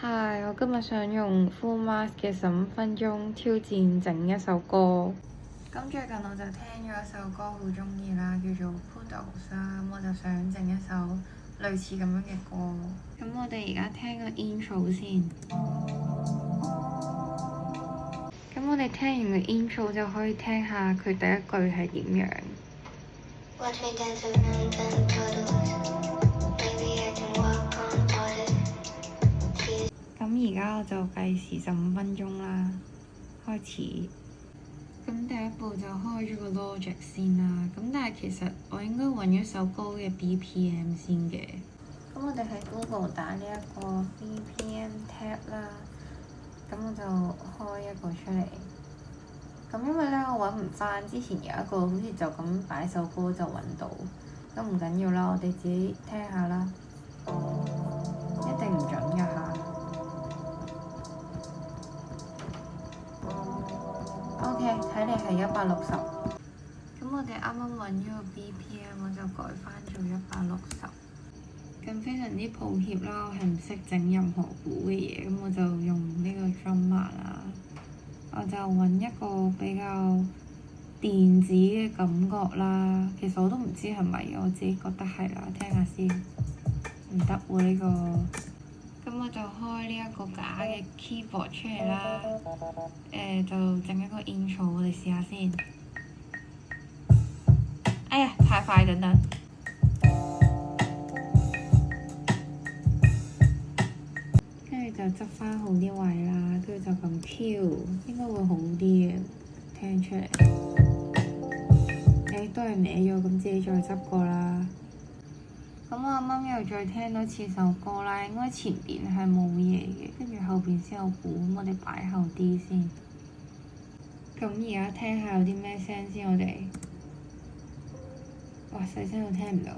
嗨，我今日想用 Full Mask 嘅15分鐘挑戰整一首歌。咁最近我就聽咗一首歌好鍾意啦，叫做 Poodles 啦，咁我就想整一首類似咁樣嘅歌。咁我哋而家聽個 intro 先。咁我哋聽完個 intro 就可以聽下佢第一句係點樣。咁而家我就計時15分鐘啦，開始。咁第一步就開咗個 Logic 先啦。咁但係其實我應該揾一首歌嘅 BPM 先嘅。咁我哋喺 Google 打呢一個 BPM tab 啦。咁我就開一個出嚟。咁因為咧我揾唔翻之前有一個好似就咁擺首歌就揾到，咁唔緊要啦，我哋自己聽下啦。一定唔準㗎嚇。OK，睇嚟係160。咁我哋啱啱揾咗個 BPM，我就改翻做160。咁非常之抱歉啦，我係唔識整任何鼓嘅嘢，咁我就用呢個 drummer 啦。我就揾一個比較電子嘅感覺啦。其實我都唔知係咪，我自己覺得係啦，聽下先。唔得喎呢個。咁我就開呢一個假嘅 keyboard 出嚟啦。就整一個 intro，我哋試下先。哎呀，太快，等等。跟住就執翻好啲位啦，跟住就咁挑，應該會好啲嘅，聽出嚟。都係歪咗，咁自己再執過啦。咁我啱啱又再聽多次首歌啦，應該前邊係冇嘢嘅，跟住後邊先有鼓，咁我哋擺後啲先。咁而家聽下有啲咩聲先，我哋。哇，細聲到聽唔到。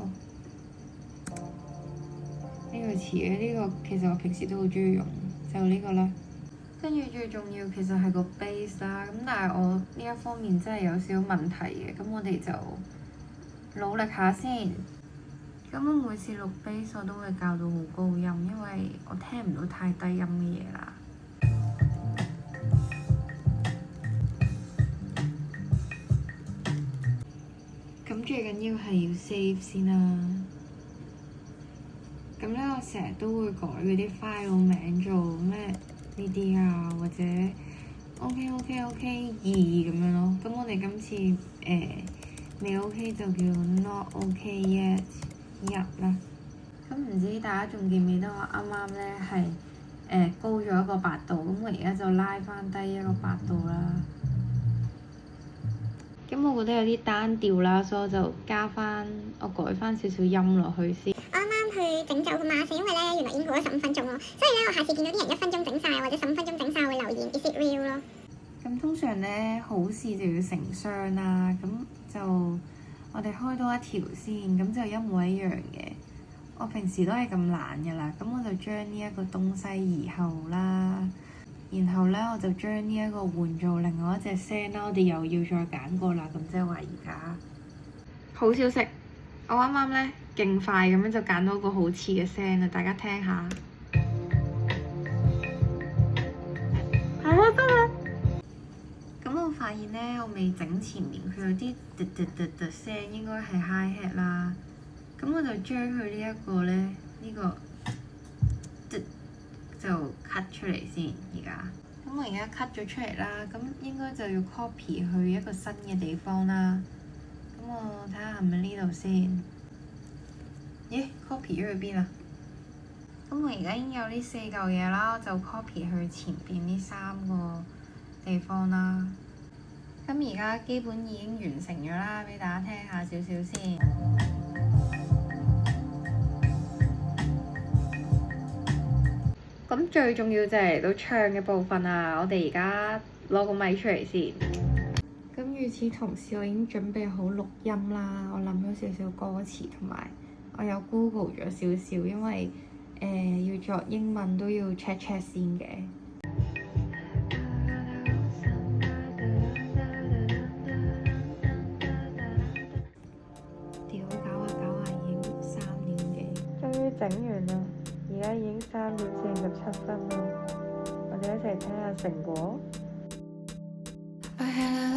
呢個詞嘅，呢個其實我平時都好鍾意用，就呢個啦。跟住最重要其實係個 bass 啦，咁但係我呢一方面真係有少少問題嘅，咁我哋就努力下先。咁我每次錄 bass 我都會校到好高音，因為我聽唔到太低音嘅嘢啦。咁最緊要係要 save 先啦。咁咧，我成日都會改嗰啲 file 名做咩呢啲啊，或者 OK 2咁樣咯。咁我哋今次未 OK 就叫 not OK yet 1啦。咁唔知大家仲記唔記得我啱啱咧係高咗一個8度，咁我而家就拉翻低一個8度啦。咁我覺得有啲單調啦，所以我就我改翻少少音落去先。我啱啱去整走個 mask，因為咧原來已經過咗15分鐘咯，所以咧我下次見到啲人1分鐘整晒或者15分鐘整晒會留言 Is it real 咯。咁通常咧好事就要成雙啦，咁就我哋開多一條先，咁就一模一樣嘅。我平時都係咁懶噶啦，咁我就將呢一個東西移後啦，然後咧我就將呢一個換做另外一隻聲啦，我哋又要再揀過啦，咁即係話而家好消息，我啱啱咧勁快咁樣就揀到個好似嘅聲啦，大家聽下。係啊，真係。咁我發現咧，我未整前面佢有啲滴滴滴滴聲，應該係 high hat 啦。咁我就將佢呢一個咧，呢個就 cut 出嚟先。而家咁我而家 cut 咗出嚟啦，咁應該就要 copy 去一個新嘅地方啦。咁我睇下係咪呢度先。咦？copy 咗去邊啊？咁我而家已經有呢4嚿嘢啦，我就 copy 去前邊呢3個地方啦。咁而家基本已經完成咗啦，俾大家聽下少少先。咁最重要就係嚟到唱嘅部分啊！我哋而家攞個咪出嚟先。咁與此同時，我已經準備好錄音啦。我諗咗少少歌詞，同埋我有 Google 咗少少，因為要作英文都要 check 先嘅。屌，搞下已經3點幾，終於整完啦！而家已經3:47啦，我哋一齊睇下成果。I had a